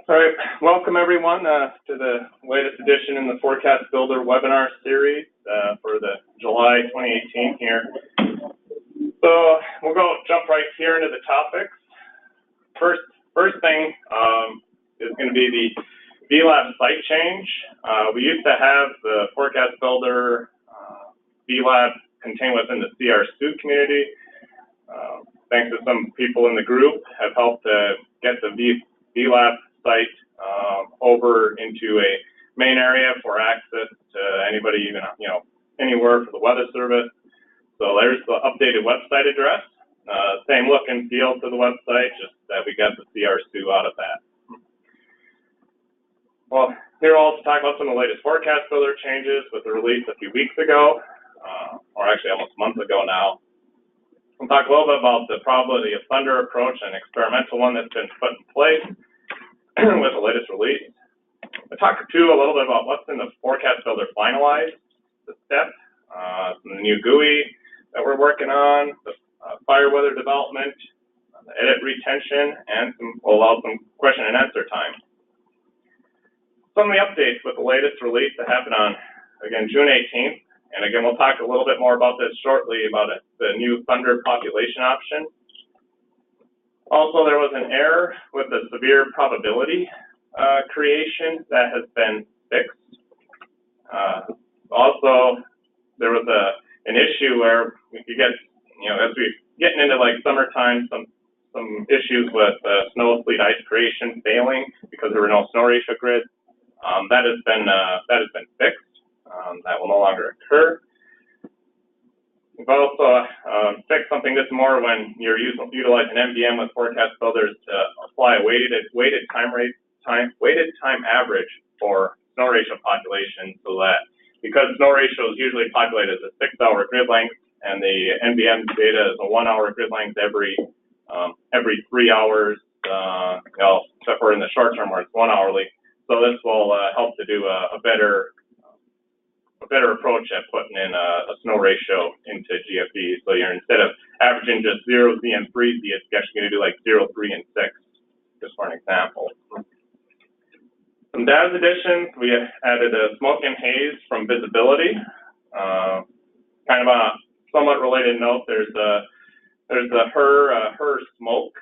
All right, welcome everyone to the latest edition in the ForecastBuilder webinar series for the July 2018 here. So we'll jump right here into the topics. First thing is going to be the VLab site change. We used to have the ForecastBuilder VLab contained within the CR2 community. Thanks to some people in the group have helped get the VLab site over into a main area for access to anybody, even anywhere for the weather service. So there's the updated website address. Same look and feel to the website, just that we got the CR2 out of that. Well, here we'll also talk about some of the latest ForecastBuilder changes with the release a few weeks ago, or actually almost a month ago now. We'll talk a little bit about the probability of thunder approach, an experimental one that's been put in place with the latest release. We'll talk too a little bit about what's in the ForecastBuilder Finalize, the step, some new GUI that we're working on, the fire weather development, the edit retention, and we'll allow some question and answer time. Some of the updates with the latest release that happened on, again, June 18th. And again, we'll talk a little bit more about this shortly about the new thunder population option. Also, there was an error with the severe probability creation that has been fixed. Also, there was an issue where we could get, as we getting into like summertime, some issues with snow sleet ice creation failing because there were no snow ratio grids. That has been fixed. That will no longer occur. We've also fixed something this more when you're utilizing MDM with ForecastBuilders to apply a weighted time average for snow ratio population, so that because snow ratio is usually populated as a 6-hour grid length, and the NBM data is a 1-hour grid length every 3 hours, except for in the short term where it's 1 hourly. So this will help to do a better approach at putting in a snow ratio into GFE. So you're, instead of averaging just 0, Z, and 3Z, it's actually going to do like 0, 3, and 6, just for an example. Some DAS additions, we added a smoke and haze from visibility. Kind of on a somewhat related note, there's the HER smoke.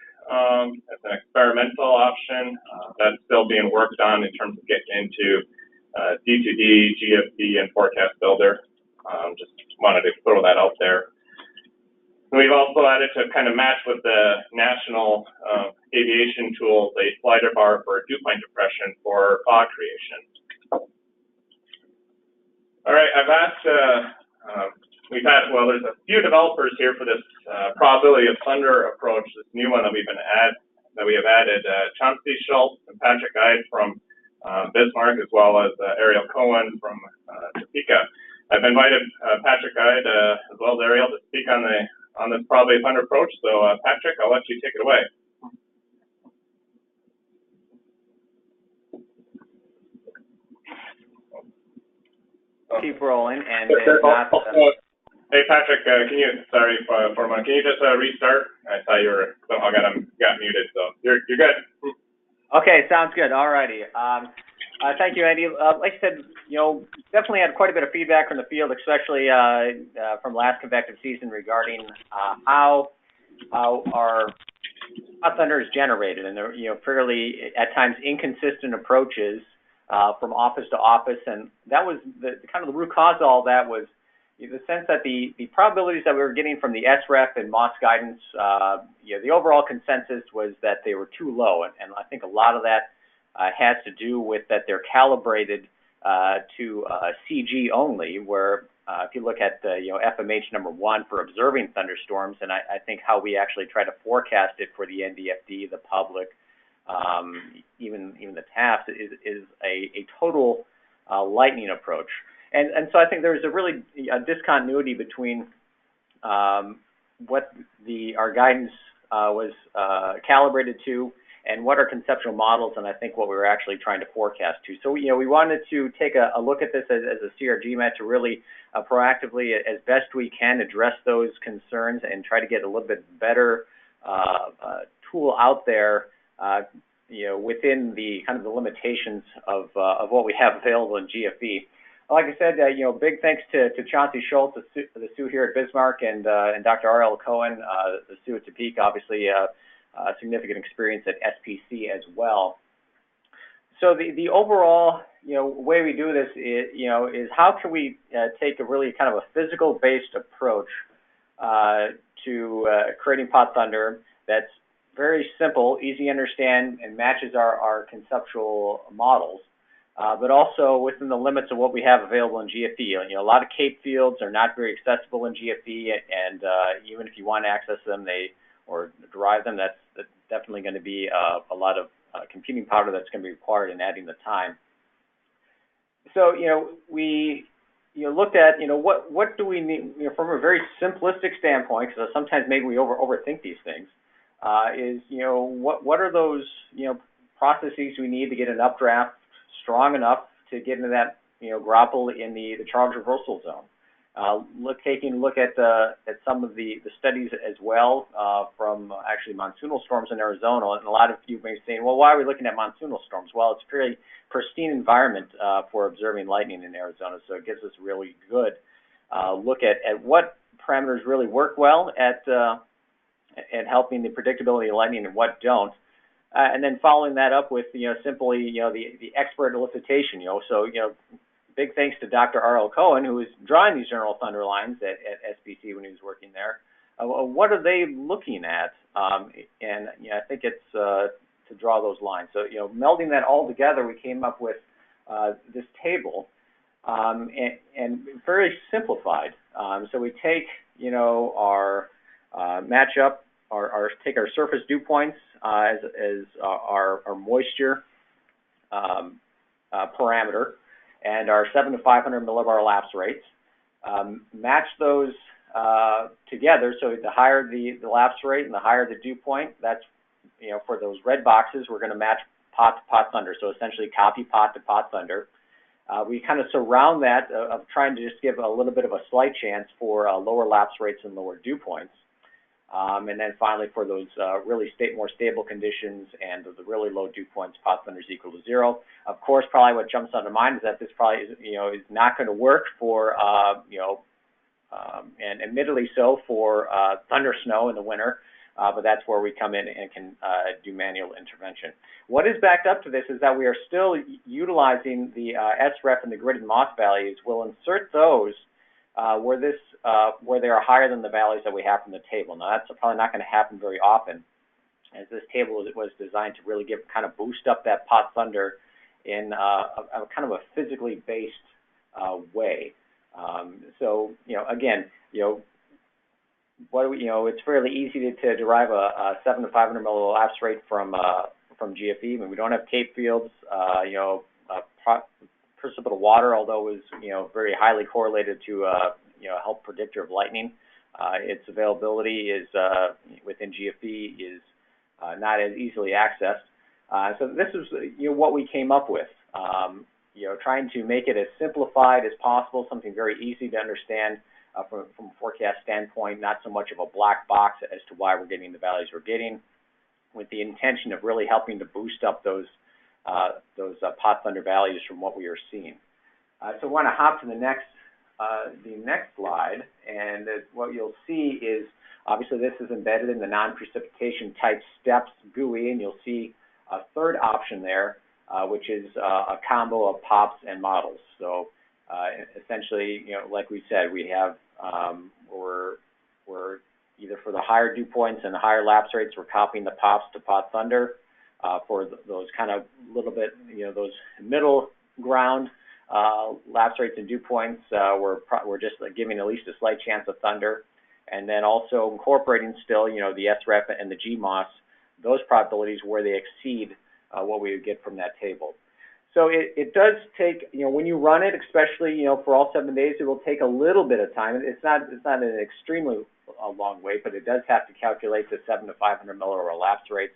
It's an experimental option that's still being worked on in terms of getting into D2D, GFD, and ForecastBuilder. Just wanted to throw that out there. And we've also added to kind of match with the national aviation tools a slider bar for dew point depression for fog creation. All right, I've asked, there's a few developers here for this probability of thunder approach, this new one that we have added, Chauncey Schultz and Patrick Ide from Bismarck, as well as Ariel Cohen from Topeka. I've invited Patrick Ide as well as Ariel to speak on this probability of thunder approach. So Patrick, I'll let you take it away. Keep rolling and hey Patrick, can you just restart? I saw you were somehow got muted, so you're good. Okay, sounds good. Alrighty. Thank you, Andy. Like I said, definitely had quite a bit of feedback from the field, especially from last convective season regarding how our hot thunder is generated, and there fairly at times inconsistent approaches from office to office, and that was the root cause of all that was the sense that the probabilities that we were getting from the SREF and MOS guidance, the overall consensus was that they were too low, and I think a lot of that has to do with that they're calibrated to CG only, where if you look at the FMH number 1 for observing thunderstorms, and I think how we actually try to forecast it for the NDFD, the public, even the TAFs is a total lightning approach. And so I think there's a really discontinuity between what our guidance was calibrated to and what are conceptual models, and I think what we were actually trying to forecast to. So we wanted to take a look at this as a CRGMAT to really proactively, as best we can, address those concerns and try to get a little bit better tool out there within the kind of the limitations of what we have available in GFE. Like I said, big thanks to Chauncey Schultz, the Sue here at Bismarck, and Dr. Ariel Cohen, the Sue at Topeka, obviously significant experience at SPC as well. So the overall, way we do this is how can we take a really kind of a physical-based approach to creating pot thunder that's very simple, easy to understand, and matches our conceptual models, but also within the limits of what we have available in GFE. A lot of CAPE fields are not very accessible in GFE, and even if you want to access them or derive them, that's definitely going to be a lot of computing power that's going to be required in adding the time. So, we looked at, what do we need, from a very simplistic standpoint, because sometimes maybe we overthink these things, what are those, processes we need to get an updraft strong enough to get into that, grapple in the charge reversal zone. Taking a look at some of the studies as well from actually monsoonal storms in Arizona, and a lot of you may be saying, well, why are we looking at monsoonal storms? Well, it's a fairly pristine environment for observing lightning in Arizona, so it gives us a really good look at what parameters really work well at helping the predictability of lightning and what don't. And then following that up with, simply, the expert elicitation, so, big thanks to Dr. Ariel Cohen, who was drawing these general thunder lines at SPC when he was working there. What are they looking at? And I think it's to draw those lines. So, melding that all together, we came up with this table, and very simplified. So we take, our matchup, take our surface dew points as our moisture parameter, and our 7 to 500 millibar lapse rates, match those together. So the higher the lapse rate and the higher the dew point, that's, for those red boxes, we're going to match pot to pot thunder. So essentially copy pot to pot thunder. We kind of surround that of trying to just give a little bit of a slight chance for lower lapse rates and lower dew points. And then finally, for those really more stable conditions and the really low dew points, pot thunder is equal to 0. Of course, probably what jumps onto mind is that this probably is not going to work for and admittedly so for thunder snow in the winter. But that's where we come in and can do manual intervention. What is backed up to this is that we are still utilizing the SREF and the gridded moss values. We'll insert those where they are higher than the values that we have from the table. Now, that's probably not going to happen very often, as this table was designed to really kind of boost up that pot thunder in a kind of a physically based way. So, again, it's fairly easy to derive a 7 to 500 millilapse lapse rate from GFE. I mean, we don't have CAPE fields. Precipitable water, although is very highly correlated to health predictor of lightning, its availability is within GFE is not as easily accessed. So this is what we came up with. Trying to make it as simplified as possible, something very easy to understand from a forecast standpoint, not so much of a black box as to why we're getting the values we're getting, with the intention of really helping to boost up those pot thunder values from what we are seeing. So I want to hop to the next slide, and what you'll see is obviously this is embedded in the non-precipitation type steps GUI, and you'll see a third option there, which is a combo of pops and models. So essentially, like we said, we have we're either for the higher dew points and the higher lapse rates, we're copying the pops to pot thunder. For those kind of little bit, those middle ground lapse rates and dew points, we're just giving at least a slight chance of thunder, and then also incorporating still, the SREF and the GMOS, those probabilities where they exceed what we would get from that table. So it does take, when you run it, especially, for all 7 days, it will take a little bit of time. It's not an extremely long wait, but it does have to calculate the 7 to 500 millibar lapse rates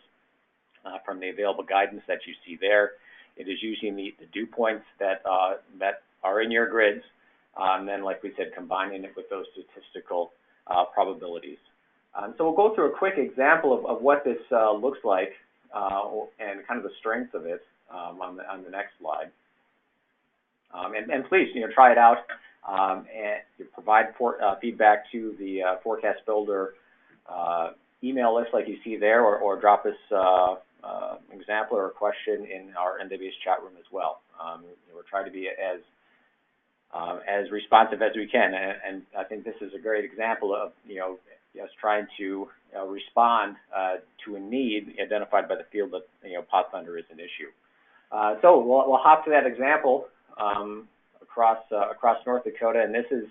from the available guidance that you see there. It is using the dew points that are in your grids, and then, like we said, combining it with those statistical probabilities. So we'll go through a quick example of what this looks like and kind of the strengths of it on the next slide. And please, try it out and provide feedback to the ForecastBuilder email list like you see there, or drop us example or a question in our NWS chat room as well. We're trying to be as responsive as we can, and I think this is a great example of us trying to respond to a need identified by the field that pot thunder is an issue. So we'll hop to that example across North Dakota, and this is,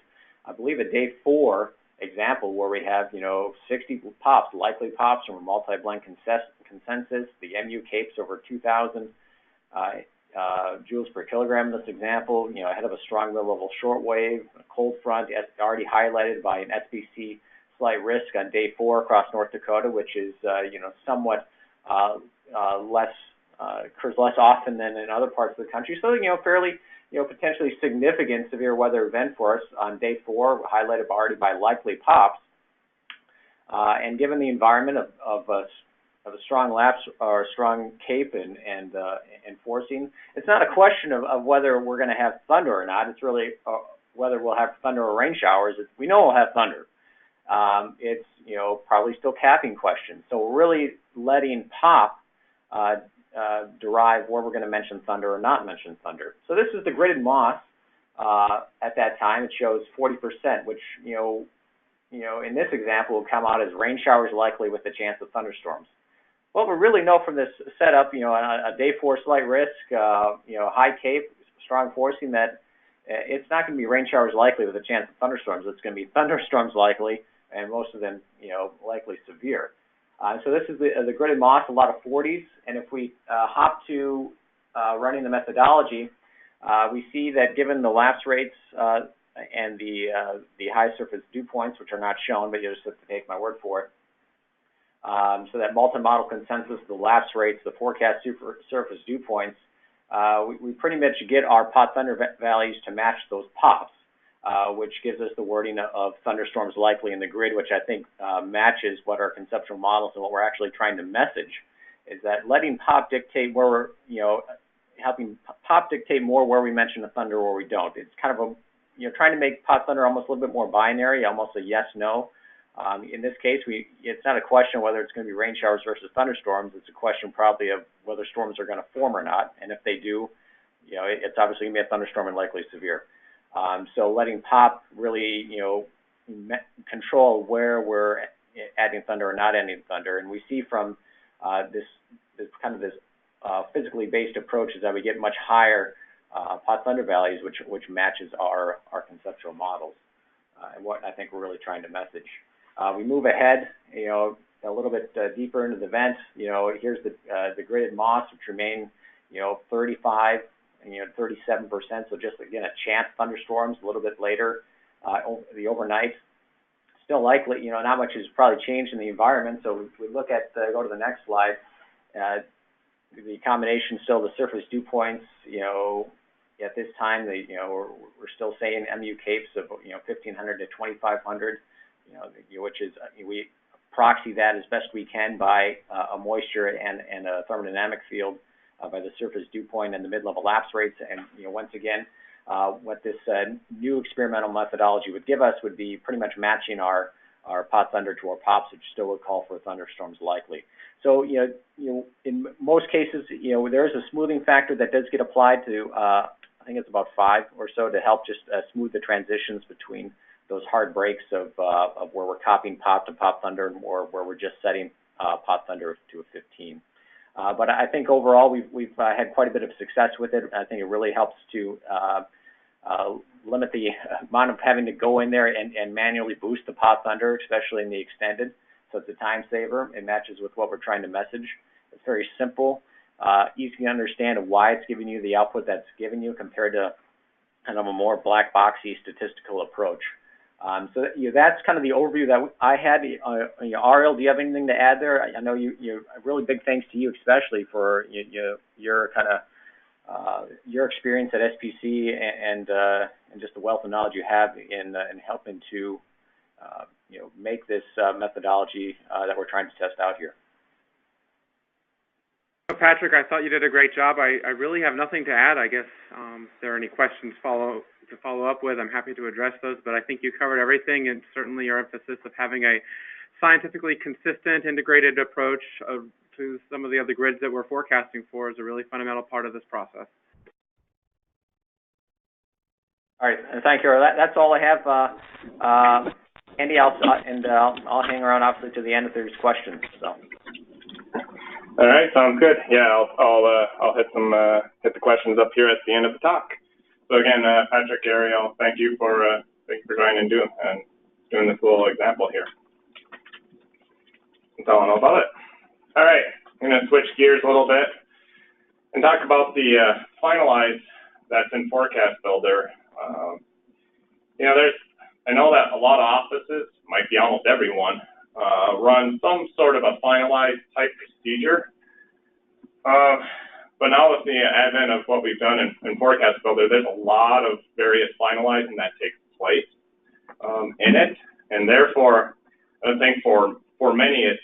I believe, a day 4 example where we have 60 pops, likely pops from a multi-blend consensus. The MU capes over 2,000 joules per kilogram in this example, ahead of a strong mid-level shortwave, a cold front already highlighted by an SBC slight risk on day 4 across North Dakota, which is somewhat occurs less often than in other parts of the country. So fairly potentially significant severe weather event for us on day 4, highlighted already by likely pops. And given the environment of a strong lapse or a strong cape and forcing, it's not a question of whether we're going to have thunder or not. It's really whether we'll have thunder or rain showers. We know we'll have thunder. It's probably still capping question. So we're really letting pop derive where we're going to mention thunder or not mention thunder. So this is the gridded moss. At that time, it shows 40%, which in this example will come out as rain showers likely with the chance of thunderstorms. What we really know from this setup, a day 4 slight risk, high cape, strong forcing, that it's not going to be rain showers likely with a chance of thunderstorms. It's going to be thunderstorms likely, and most of them, likely severe. So this is the gridded moss, a lot of 40s, and if we hop to running the methodology, we see that given the lapse rates and the high surface dew points, which are not shown, but you just have to take my word for it, so that multi-model consensus, the lapse rates, the forecast surface dew points, we pretty much get our pot thunder values to match those pops, which gives us the wording of thunderstorms likely in the grid, which I think matches what our conceptual models and what we're actually trying to message, is that letting pop dictate where we're, helping pop dictate more where we mention the thunder or we don't. It's kind of trying to make pot thunder almost a little bit more binary, almost a yes/no. In this case, it's not a question of whether it's going to be rain showers versus thunderstorms. It's a question probably of whether storms are going to form or not. And if they do, it's obviously going to be a thunderstorm and likely severe. So letting pop really, control where we're adding thunder or not adding thunder. And we see from this physically based approach is that we get much higher pot thunder values, which matches our conceptual models and what I think we're really trying to message. We move ahead, a little bit deeper into the vent. Here's the gridded moss, which remain, 35, 37%. So just again a chance thunderstorms a little bit later, the overnight. Still likely, not much has probably changed in the environment. So if we look at go to the next slide. The combination still the surface dew points. At this time, we're still saying MU capes of 1,500 to 2,500. Which is we proxy that as best we can by a moisture and a thermodynamic field by the surface dew point and the mid-level lapse rates. And once again, what this new experimental methodology would give us would be pretty much matching our pot thunder to our pops, which still would call for thunderstorms likely. So in most cases, there is a smoothing factor that does get applied to I think it's about 5 or so to help just smooth the transitions between those hard breaks of where we're copying pop to pop thunder or where we're just setting pop thunder to a 15. But I think overall we've had quite a bit of success with it. I think it really helps to limit the amount of having to go in there and manually boost the pop thunder, especially in the extended. So it's a time saver. It matches with what we're trying to message. It's very simple, easy to understand why it's giving you the output that's giving you compared to kind of a more black boxy statistical approach. So that's kind of the overview that I had. Ariel, do you have anything to add there? I know you really big thanks to you, especially for your kind of your experience at SPC and just the wealth of knowledge you have in helping to make this methodology that we're trying to test out here. Patrick, I thought you did a great job. I really have nothing to add. I guess if there are any questions to follow up with, I'm happy to address those, but I think you covered everything, and certainly your emphasis of having a scientifically consistent, integrated approach to some of the other grids that we're forecasting for is a really fundamental part of this process. All right, thank you. That's all I have. Andy, I'll hang around obviously to the end if there's questions. So. All right, sounds good. Yeah, I'll hit the questions up here at the end of the talk. So again, Patrick, Ariel, thank you for joining and doing this little example here. That's all I know about it. All right, I'm going to switch gears a little bit and talk about the Finalize that's in ForecastBuilder. I know that a lot of offices, might be almost everyone, run some sort of a Finalize type procedure. But now with the advent of what we've done in ForecastBuilder, there's a lot of various finalizing that takes place in it, and therefore, I think for many it's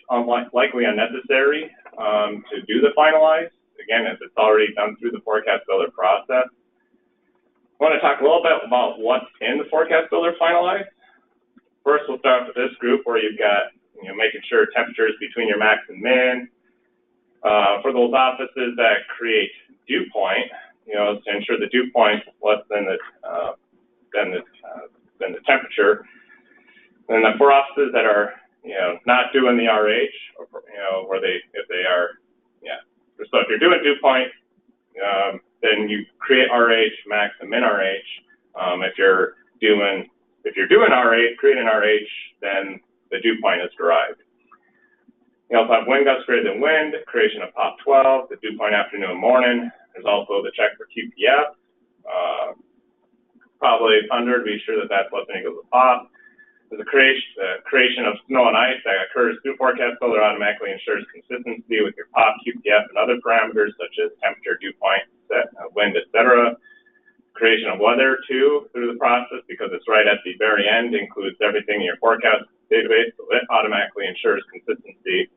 likely unnecessary to do the Finalize, again, as it's already done through the ForecastBuilder process. I want to talk a little bit about what's in the ForecastBuilder Finalize. First, we'll start with this group where you've got, making sure temperatures between your max and min. For those offices that create dew point, to ensure the dew point is less than the temperature. And then for offices that are, not doing the RH, or, so if you're doing dew point, then you create RH, max, and min RH. If you're doing RH, creating RH, then the dew point is derived. You also have wind gusts greater than wind, creation of POP 12, the dew point afternoon and morning. There's also the check for QPF. Probably 100, be sure that that's less than or equal to POP. There's a creation of snow and ice that occurs through ForecastBuilder automatically ensures consistency with your POP, QPF, and other parameters such as temperature, dew point, wind, etc. Creation of weather, too, through the process, because it's right at the very end, includes everything in your forecast database, so it automatically ensures consistency.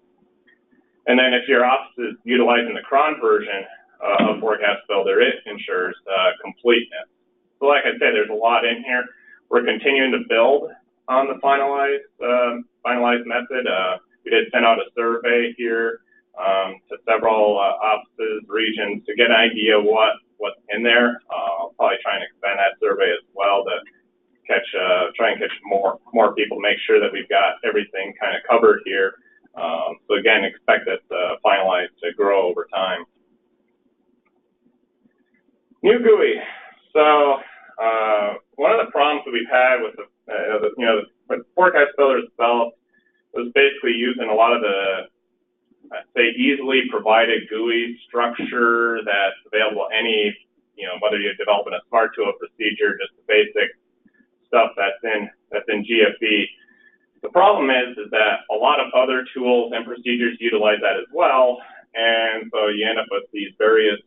And then if your office is utilizing the cron version of ForecastBuilder, it ensures completeness. So like I said, there's a lot in here. We're continuing to build on the Finalize method. We did send out a survey here to several offices, regions, to get an idea of what's in there. I'll probably try and expand that survey as well to try and catch more people, make sure that we've got everything kind of covered here. So again, expect this Finalize to grow over time. New GUI. So one of the problems that we've had with when ForecastBuilder is developed was basically using a lot of the, say, easily provided GUI structure that's available any, whether you're developing a smart tool procedure, just the basic stuff that's in GFE. The problem is that a lot of other tools and procedures utilize that as well, and so you end up with these various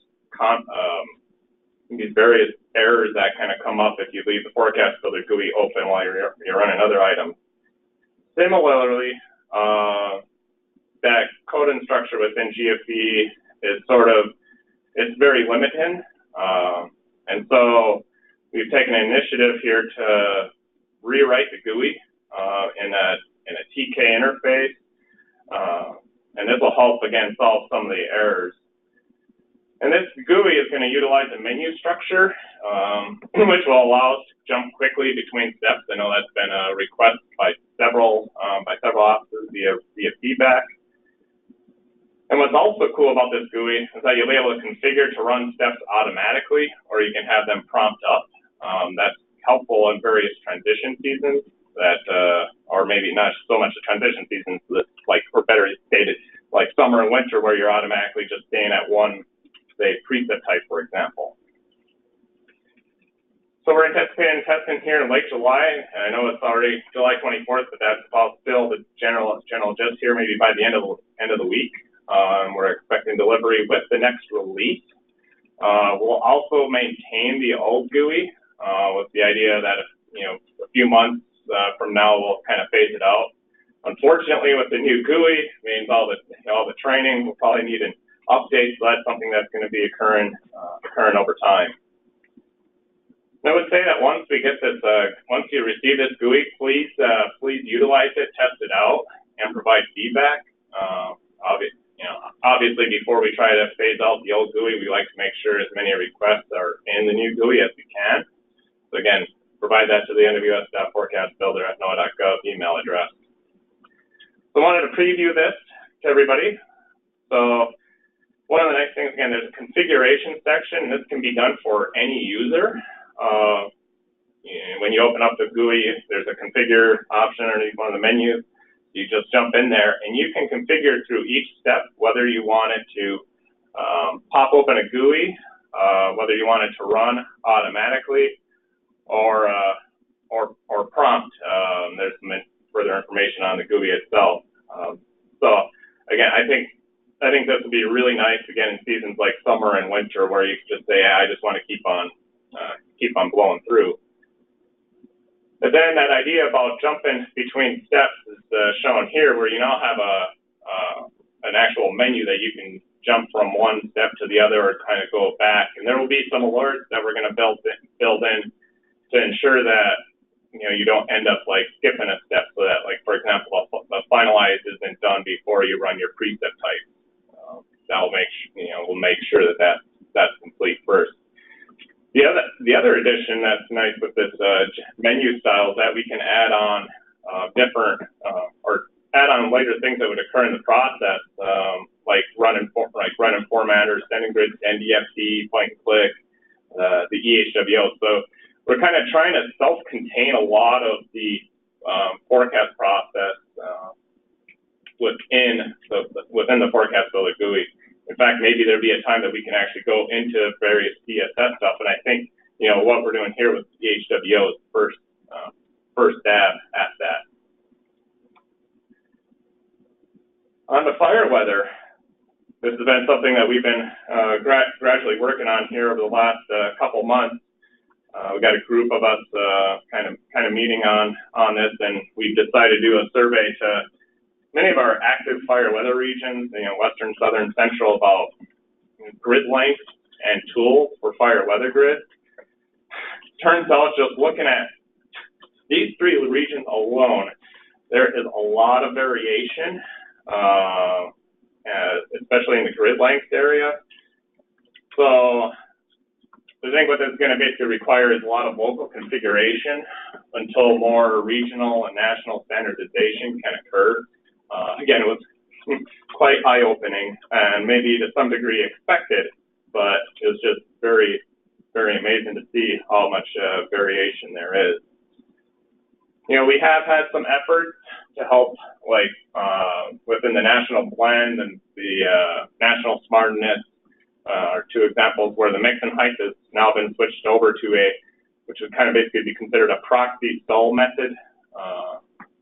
errors that kind of come up if you leave the ForecastBuilder GUI open while you're running other items. Similarly, that code structure within GFE is it's very limiting, and so we've taken an initiative here to rewrite the GUI in a TK interface, and this will help again solve some of the errors. And this GUI is going to utilize a menu structure, which will allow us to jump quickly between steps. I know that's been a request by several offices via feedback. And what's also cool about this GUI is that you'll be able to configure to run steps automatically, or you can have them prompt up. That's helpful in various transition seasons or maybe not so much the transition seasons, or better stated, like summer and winter, where you're automatically just staying at one, say, preset type, for example. So we're anticipating testing here in late July, and I know it's already July 24th, but that's about still the general gist here, maybe by the end of the week. We're expecting delivery with the next release. We'll also maintain the old GUI with the idea that a few months from now we'll kind of phase it out. Unfortunately, with the new GUI, means all the training, we'll probably need updates. So that's something that's going to be occurring over time. I would say that once we get this, once you receive this GUI, please utilize it, test it out, and provide feedback. Obviously, before we try to phase out the old GUI, we like to make sure as many requests are in the new GUI as we can. So again, provide that to the nws.forecastbuilder@noaa.gov email address. So I wanted to preview this to everybody. So one of the nice things, again, there's a configuration section. This can be done for any user. When you open up the GUI, there's a configure option underneath one of the menus. You just jump in there, and you can configure through each step whether you want it to pop open a GUI, whether you want it to run automatically, or prompt. There's some further information on the GUI itself. So again, I think this would be really nice again in seasons like summer and winter, where you can just say, I just want to keep on blowing through. But then that idea about jumping between steps is shown here, where you now have an actual menu that you can jump from one step to the other or kind of go back. And there will be some alerts that we're going to build in to ensure that you don't end up like skipping a step, so that, like, for example, the Finalize isn't done before you run your preset type. That will we'll make sure that that's complete first. The other addition that's nice with this menu style is that we can add on different or add on later things that would occur in the process, like run formatters, sending grids to NDFT, point and click, the EHWO. So we're kind of trying to self-contain a lot of the forecast process within the ForecastBuilder GUI. In fact, maybe there'll be a time that we can actually go into various CSS stuff, and I think what we're doing here with EHWO is first stab at that. On the fire weather, this has been something that we've been gradually working on here over the last couple months. We got a group of us kind of meeting on this, and we decided to do a survey to many of our active fire weather regions, western, southern, central, about grid length and tools for fire weather grids. Turns out, just looking at these three regions alone, there is a lot of variation, especially in the grid length area. So I think what this is going to basically require is a lot of local configuration until more regional and national standardization can occur. Again, it was quite eye-opening and maybe to some degree expected, but it was just very, very amazing to see how much variation there is. We have had some efforts to help, like within the national blend and the national smartness are two examples where the mix and height has now been switched over to which would kind of basically be considered a proxy stall method.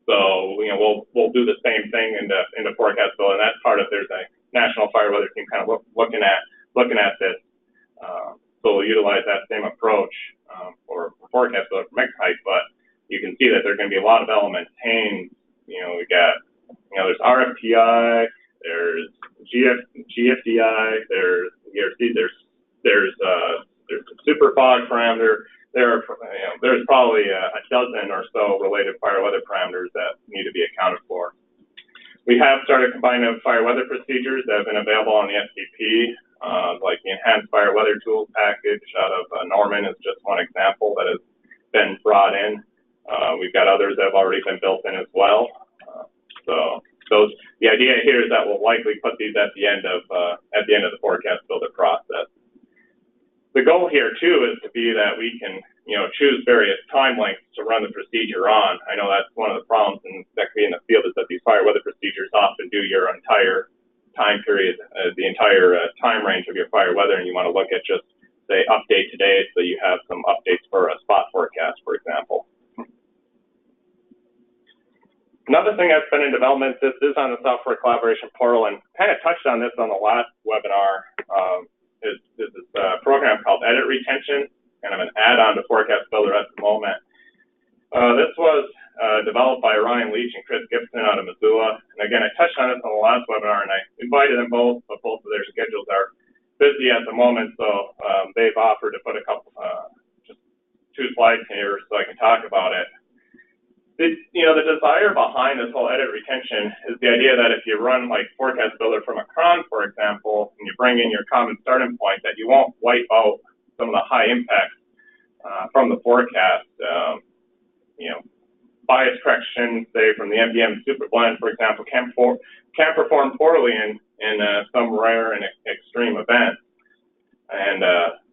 So we'll do the same thing in the ForecastBuilder, and that's part of, there's a national fire weather team kind of looking at this. So we'll utilize that same approach for ForecastBuilder for mix height, but you can see that there's going to be a lot of elements. Haines, we got there's RFPI, there's GFDI, there's ERC, there's a super fog parameter. There's probably a dozen or so related fire weather parameters that need to be accounted for. We have started combining fire weather procedures that have been available on the STP, like the Enhanced Fire Weather Tools package out of Norman is just one example that has been brought in. We've got others that have already been built in as well. So the idea here is that we'll likely put these at the end of the ForecastBuilder process. The goal here too is to be that we can, choose various time lengths to run the procedure on. I know that's one of the problems that can be in the field, is that these fire weather procedures often do your entire time period, the entire time range of your fire weather, and you want to look at just, say, update today, so you have some updates for a spot forecast, for example. Another thing that's been in development, this is on the software collaboration portal, and kind of touched on this on the last webinar, is this program called Edit Retention, kind of an add-on to ForecastBuilder at the moment. This was developed by Ryan Leach and Chris Gibson out of Missoula. And again, I touched on this on the last webinar, and I invited them both, but both of their schedules are busy at the moment, so they've offered to put a couple, just 2 slides here so I can talk about it. The desire behind this whole edit retention is the idea that if you run like ForecastBuilder from a cron, for example, and you bring in your common starting point, that you won't wipe out some of the high impacts from the forecast. Bias correction, say from the MDM super blend, for example, can perform poorly in some rare and extreme events, and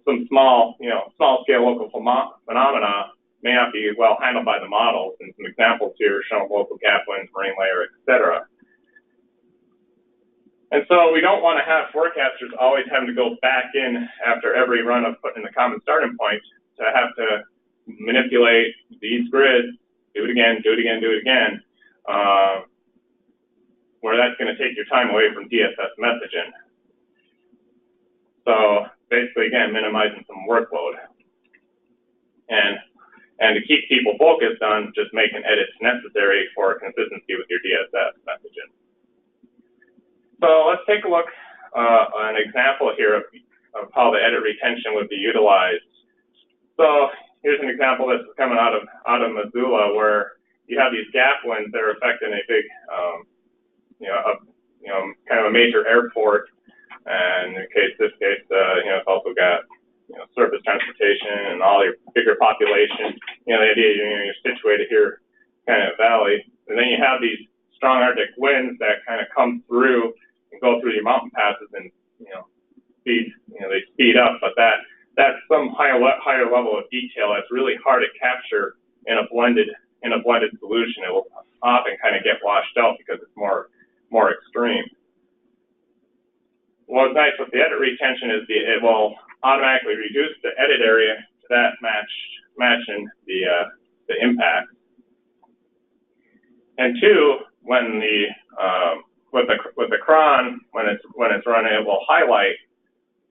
some small scale local phenomena may not be well handled by the models. And some examples here show local gap winds, marine layer, etc. And so we don't want to have forecasters always having to go back in after every run of putting in the common starting point to have to manipulate these grids, do it again, where that's going to take your time away from DSS messaging. So basically, again, minimizing some workload. And to keep people focused on just making edits necessary for consistency with your DSS messaging. So let's take a look an example here of how the edit retention would be utilized. So here's an example that's coming out of Missoula, where you have these gap winds that are affecting a big, kind of a major airport. And in this case, it's also got surface transportation and all your bigger population. The idea you're situated here, kind of valley, and then you have these strong Arctic winds that kind of come through and go through your mountain passes, and they speed up. But that's some higher level of detail that's really hard to capture in a blended solution. It will often kind of get washed out because it's more extreme. What's nice with the edit retention is it will automatically reduce the edit area to that matching the impact. And 2, when with the cron, when it's running, it will highlight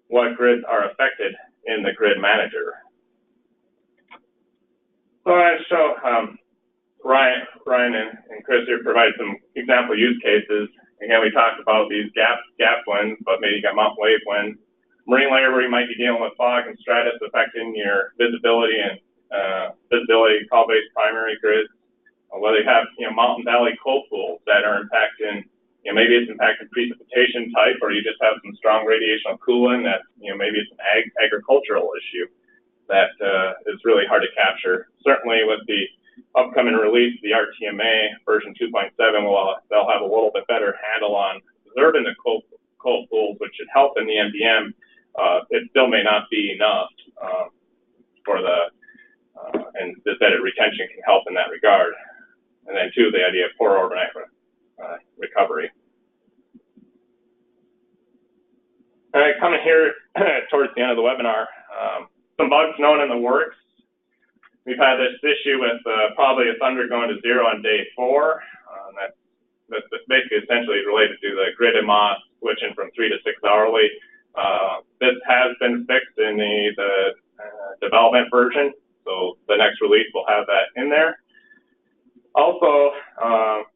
what grids are affected in the grid manager. So I show Ryan and Chris here provide some example use cases. Again, we talked about these gap winds, but maybe you got mountain wave winds. Marine layer, where you might be dealing with fog and stratus affecting your visibility and call-based primary grids. Whether you have mountain valley cold pools that are impacting, maybe it's impacting precipitation type, or you just have some strong radiational cooling that maybe it's an agricultural issue that is really hard to capture. Certainly with the upcoming release, the RTMA version 2.7, they'll have a little bit better handle on observing the cold pools, which should help in the MDM. It still may not be enough and this edit retention can help in that regard. And then 2, the idea of poor overnight recovery. All right, coming here towards the end of the webinar, some bugs known in the works. We've had this issue with probably a thunder going to 0 on day 4. That's basically essentially related to the grid and MOS switching from 3 to 6 hourly. This has been fixed in the development version, so the next release will have that in there. Also,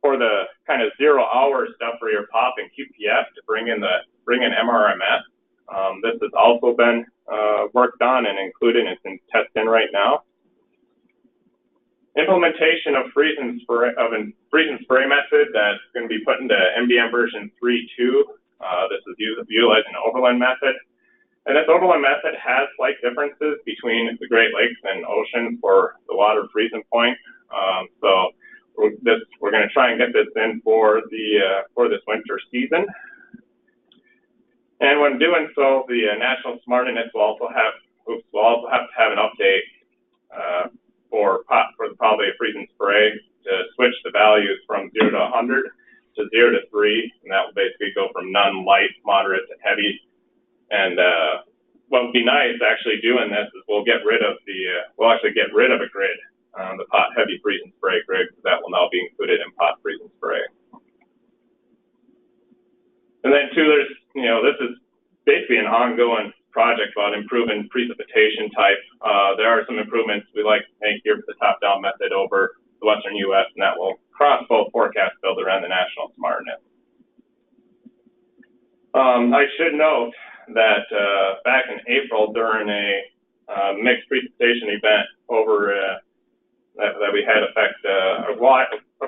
for the kind of 0-hour stuff for your POP and QPF to bring in MRMS, this has also been worked on and included. It's in testing right now. Implementation of freeze and spray method that's going to be put into MDM version 3.2. This is utilizing an overland method. And this overland method has slight differences between the Great Lakes and oceans for the water freezing point. So we're going to try and get this in for this winter season. And when doing so, the National Smartness will also have to have an update for probably a freeze and spray to switch the values from 0 to 100 to 0 to 3, and that will basically go from none, light, moderate to heavy. And what would be nice actually doing this is we'll actually get rid of a grid, the pot heavy freeze and spray grid, because that will now be included in pot freeze and spray. And then 2, there's this is basically an ongoing project about improving precipitation type. There are some improvements we like to make here for the top-down method over the Western U.S., and that will cross both ForecastBuilder and the National Smartness. I should note that back in April during a mixed precipitation event over that we had affect a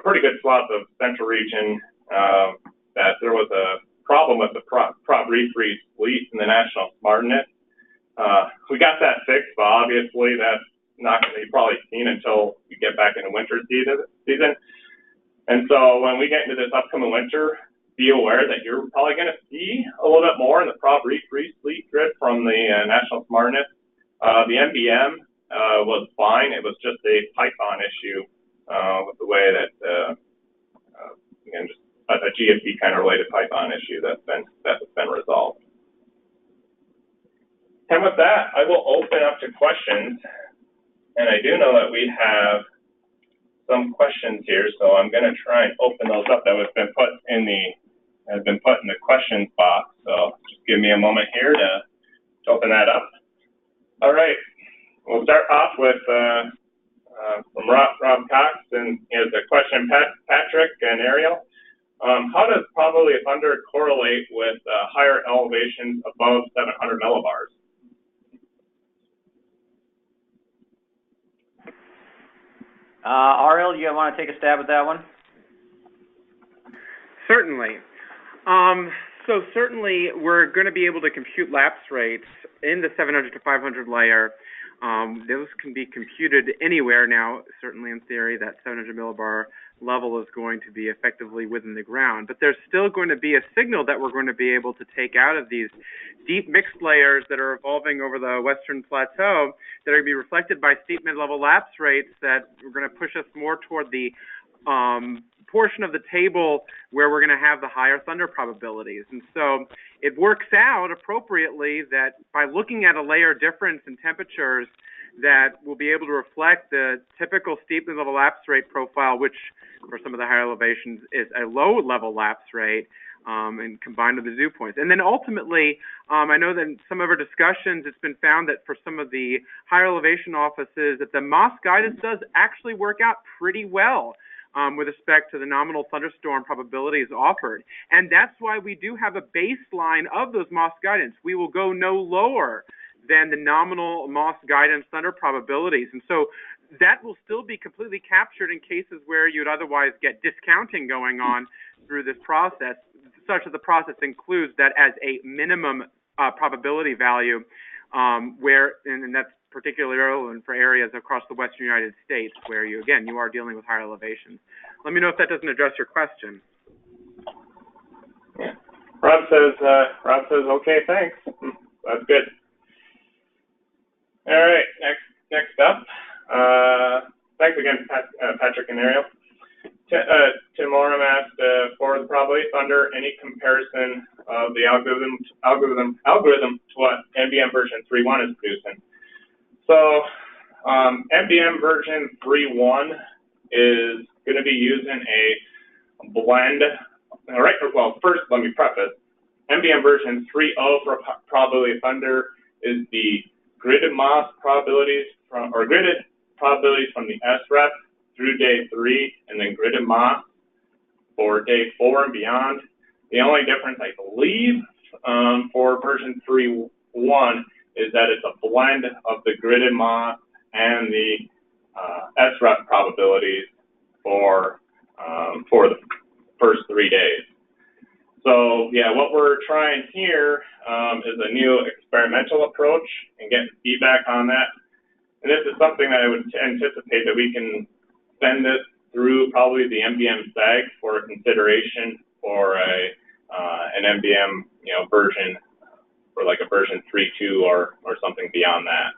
pretty good swath of central region, that there was a problem with the prop refreeze fleet in the national SmartNet. We got that fixed, but obviously that's not going to be probably seen until we get back into winter season. And so when we get into this upcoming winter, be aware that you're probably going to see a little bit more in the prop refreeze fleet grid from the national SmartNet. The MBM was fine. It was just a Python issue with the way that, again, just a GFP kind of related Python issue that's been resolved. And with that, I will open up to questions. And I do know that we have some questions here, so I'm going to try and open those up that have been put in the questions box. So just give me a moment here to open that up. All right, we'll start off with from Rob Cox, and here's a question, Patrick and Ariel. How does probability of thunder correlate with higher elevations above 700 millibars? Ariel, you want to take a stab at that one? Certainly. So certainly we're going to be able to compute lapse rates in the 700 to 500 layer. Those can be computed anywhere now. Certainly in theory, that 700 millibar level is going to be effectively within the ground. But there's still going to be a signal that we're going to be able to take out of these deep mixed layers that are evolving over the Western Plateau that are going to be reflected by steep mid-level lapse rates that are going to push us more toward the portion of the table where we're going to have the higher thunder probabilities. And so it works out appropriately that by looking at a layer difference in temperatures that will be able to reflect the typical steep mid-level lapse rate profile, which for some of the higher elevations is a low level lapse rate, and combined with the dew points. And then ultimately, I know that in some of our discussions, it's been found that for some of the higher elevation offices that the MOS guidance does actually work out pretty well with respect to the nominal thunderstorm probabilities offered. And that's why we do have a baseline of those MOS guidance. We will go no lower than the nominal MOS guidance thunder probabilities. And so that will still be completely captured in cases where you'd otherwise get discounting going on through this process, such that the process includes that as a minimum probability value, and that's particularly relevant for areas across the western United States where you are dealing with higher elevations. Let me know if that doesn't address your question. Yeah. Rob says, okay, thanks. That's good. All right, next up. Thanks again, Patrick and Ariel. Tim Oram asked, for the probability of thunder, any comparison of the algorithm to what NBM version 3.1 is producing? So NBM version 3.1 is going to be using a blend. All right, well, first let me preface. NBM version 3.0 for probability of thunder is the gridded MOS probabilities gridded probabilities from the SREP through day 3, and then gridded MOS for day 4 and beyond. The only difference, I believe, for version 3.1 is that it's a blend of the gridded MOS and the SREP probabilities for the first 3 days. So yeah, what we're trying here is a new experimental approach and getting feedback on that. And this is something that I would anticipate that we can send this through probably the NBM SAG for consideration for an NBM version, for like a version 3.2 or something beyond that.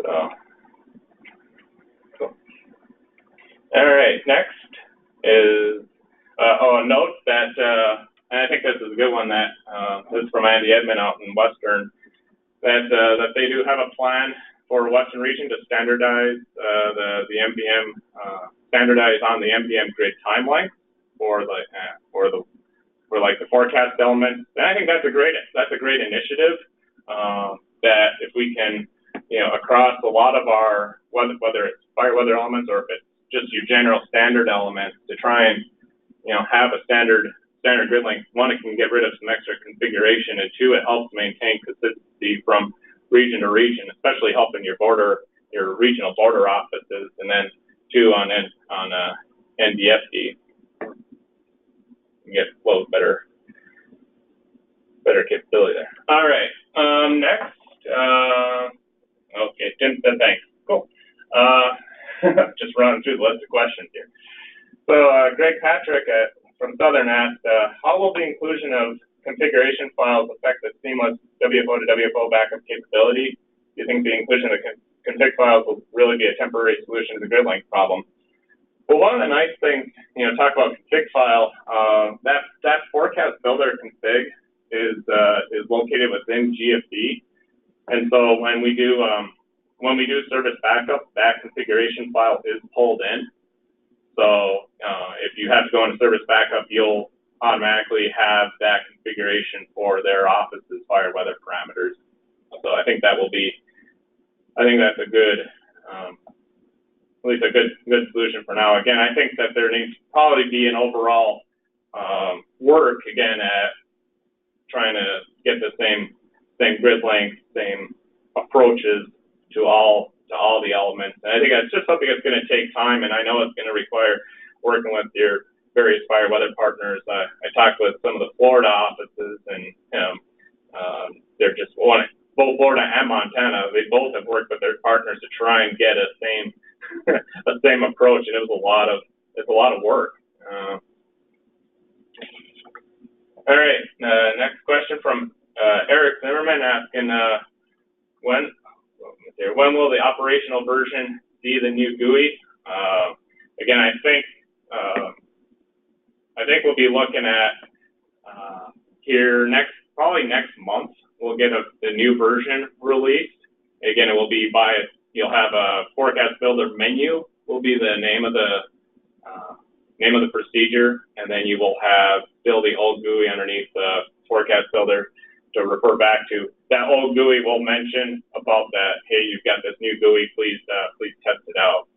So cool. All right, next is a note that, and I think this is a good one, that this is from Andy Edmond out in Western, that they do have a plan for Western region to standardize the NBM, standardize on the NBM grid time length for the forecast element. And I think that's a great initiative. That if we can, across a lot of our, whether it's fire weather elements or if it's just your general standard elements, to try and have a standard standard grid length, one, it can get rid of some extra configuration, and two, it helps maintain consistency from region to region, especially helping your regional border offices, and then two, on NDFD, you get flow better capability there. All right, next, okay, Jim said thanks, cool. Just running through the list of questions here. So Greg Patrick from Southern asked, how will the inclusion of configuration files affect the seamless WFO to WFO backup capability? Do you think the inclusion of config files will really be a temporary solution to the grid length problem? Well, one of the nice things, talk about config file, that ForecastBuilder config is located within GFD, and so when we do service backup, that configuration file is pulled in. So if you have to go into service backup, you'll automatically have that configuration for their office's fire weather parameters. So I think that's a good, at least a good solution for now. Again, I think that there needs to probably be an overall work again at trying to get the same grid length, same approaches to all the elements. And I think that's just something that's going to take time, and I know it's going to require working with your various fire weather partners. I talked with some of the Florida offices, and they're just both Florida and Montana. They both have worked with their partners to try and get a same approach, and it's a lot of work. All right, next question from Eric Zimmerman asking when will the operational version see the new GUI? Again, I think we'll be looking at here probably next month. We'll get the new version released. Again, it will be you'll have a ForecastBuilder menu will be the name of the procedure, and then you will have still the old GUI underneath the ForecastBuilder to refer back to. That old GUI will mention about that, hey, you've got this new GUI, please test it out.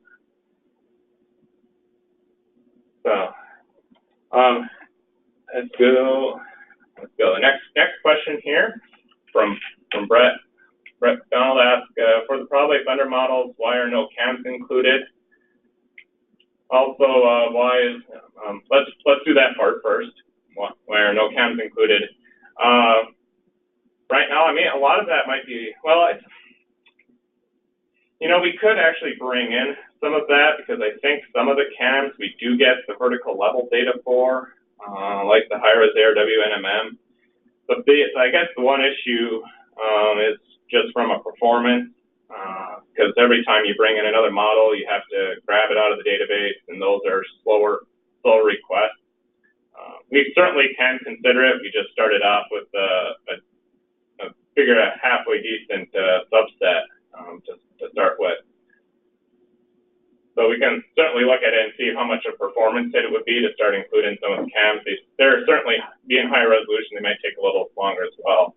So, let's go. The next question here from Brett. Brett Donald asked, for the Probably Thunder models, why are no cams included? Also, why is, let's do that part first. Why are no cams included? Right now, I mean, a lot of that might be, well, we could actually bring in some of that, because I think some of the cams we do get the vertical level data for, like the high-res ARW NMM. But I guess the one issue is just from a performance, because every time you bring in another model, you have to grab it out of the database, and those are slower requests. We certainly can consider it. We just started off with figure a halfway decent subset to start with. So we can certainly look at it and see how much of performance hit it would be to start including some of the cams. They're certainly, being high resolution, they might take a little longer as well.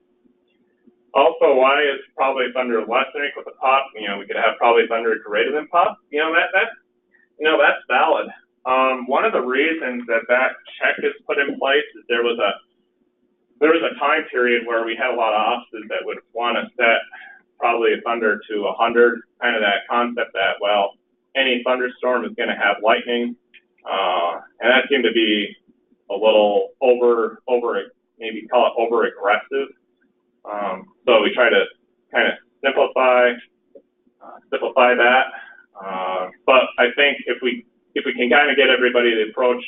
Also, why is Probably Thunder less than or equal to POP? We could have Probably Thunder greater than POP. That's valid. One of the reasons that check is put in place is there was a time period where we had a lot of offices that would want to set Probably Thunder to 100, kind of that concept that, well, any thunderstorm is going to have lightning, and that seemed to be a little maybe call it over aggressive. So we try to kind of simplify that. But I think if we can kind of get everybody to approach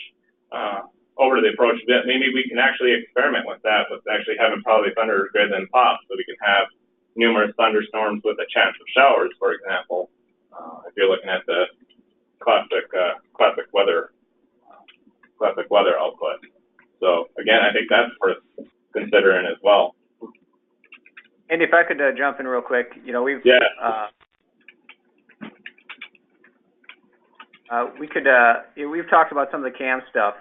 over to the approach a bit, maybe we can actually experiment with that, with actually having Probably Thunder greater than POP, so we can have numerous thunderstorms with a chance of showers, for example. If you're looking at the classic weather output. So again, I think that's worth considering as well. And if I could jump in real quick, we've we've talked about some of the cam stuff,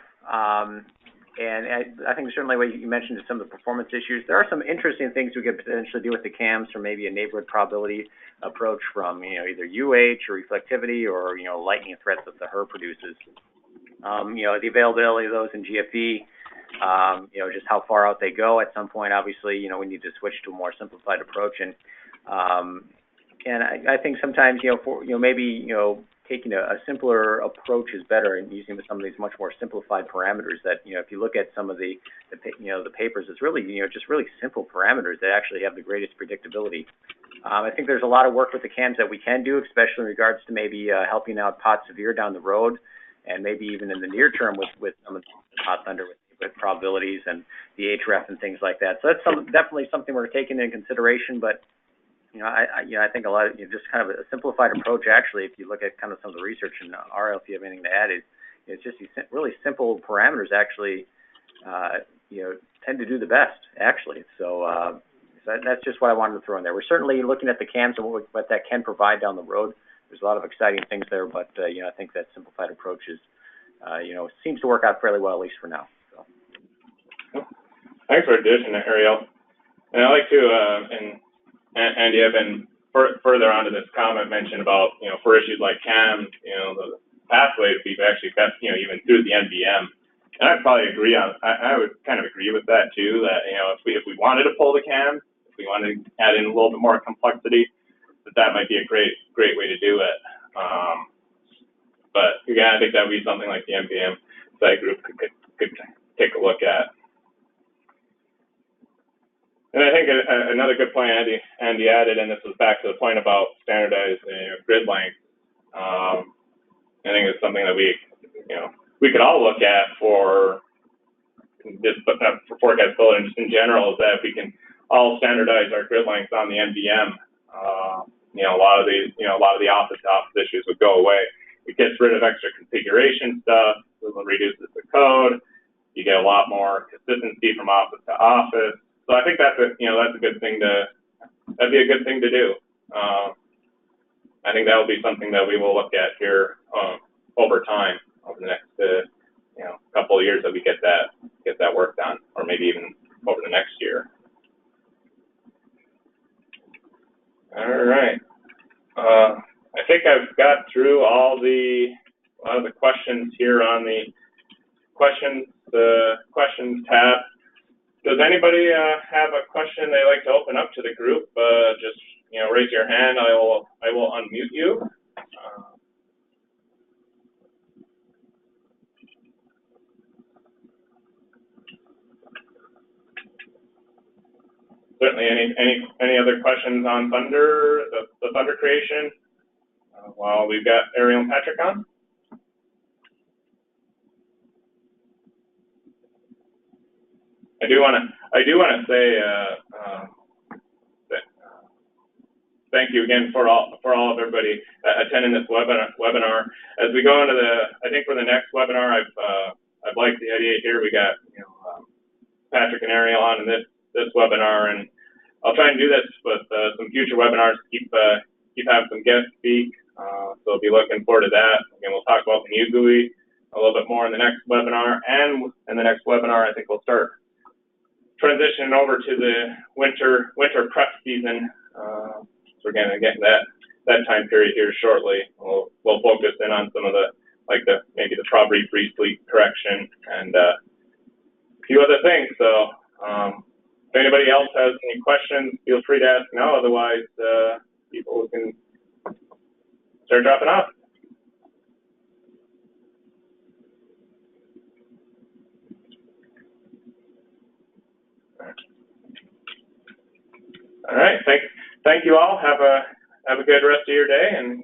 and I think certainly what you mentioned is some of the performance issues. There are some interesting things we could potentially do with the cams, or maybe a neighborhood probability approach from either UH or reflectivity, or lightning threats that the HER produces. The availability of those in GFE just how far out they go. At some point, obviously, we need to switch to a more simplified approach. And I think sometimes, maybe, taking a simpler approach is better, and using some of these much more simplified parameters that, if you look at some of the papers, it's really, just really simple parameters that actually have the greatest predictability. I think there's a lot of work with the cams that we can do, especially in regards to maybe helping out pot severe down the road, and maybe even in the near term with some of the hot thunder with probabilities and the HREF and things like that. So that's definitely something we're taking into consideration, but I think a lot of, just kind of a simplified approach, actually, if you look at kind of some of the research, and Ariel, if you have anything to add, it's just these really simple parameters actually, tend to do the best, actually. So that's just what I wanted to throw in there. We're certainly looking at the cams and what that can provide down the road. There's a lot of exciting things there, but, I think that simplified approach is, seems to work out fairly well, at least for now. So. Thanks for the addition, Ariel. And I'd like to, and you have been further onto this comment mentioned about, for issues like CAM, the pathway would be actually best, even through the NBM. And I'd probably agree I would kind of agree with that too, that, if we wanted to pull the CAM, if we wanted to add in a little bit more complexity, that might be a great way to do it. But again, I think that would be something like the NBM site group could take a look at. And I think another good point Andy added, and this was back to the point about standardized grid length. I think it's something that we could all look at for ForecastBuilder and just in general, is that if we can all standardize our grid lengths on the NBM, a lot of the office-to-office issues would go away. It gets rid of extra configuration stuff, it reduces the code, you get a lot more consistency from office to office. So I think that's a good thing that'd be a good thing to do. I think that will be something that we will look at here over time, over the next couple of years, that we get that work done, or maybe even over the next year. All right. I think I've got through a lot of the questions here on the questions tab. Does anybody have a question they'd like to open up to the group? Just raise your hand. I will unmute you. Certainly, any other questions on Thunder, the Thunder creation? While we've got Ariel and Patrick on. I do want to say that thank you again for all of everybody attending this webinar. As we go into I think for the next webinar, I've liked the idea here. We got Patrick and Ariel on in this webinar, and I'll try and do this with some future webinars. Keep having some guests speak. So I'll be looking forward to that. Again, we'll talk about the new GUI a little bit more in the next webinar, and in the next webinar, I think we'll start transitioning over to the winter prep season. So we're gonna get that time period here shortly. We'll focus in on some of maybe the property freeze sleep correction and a few other things. So if anybody else has any questions, feel free to ask now. Otherwise, people can start dropping off. All right. Thank you all. Have a good rest of your day, and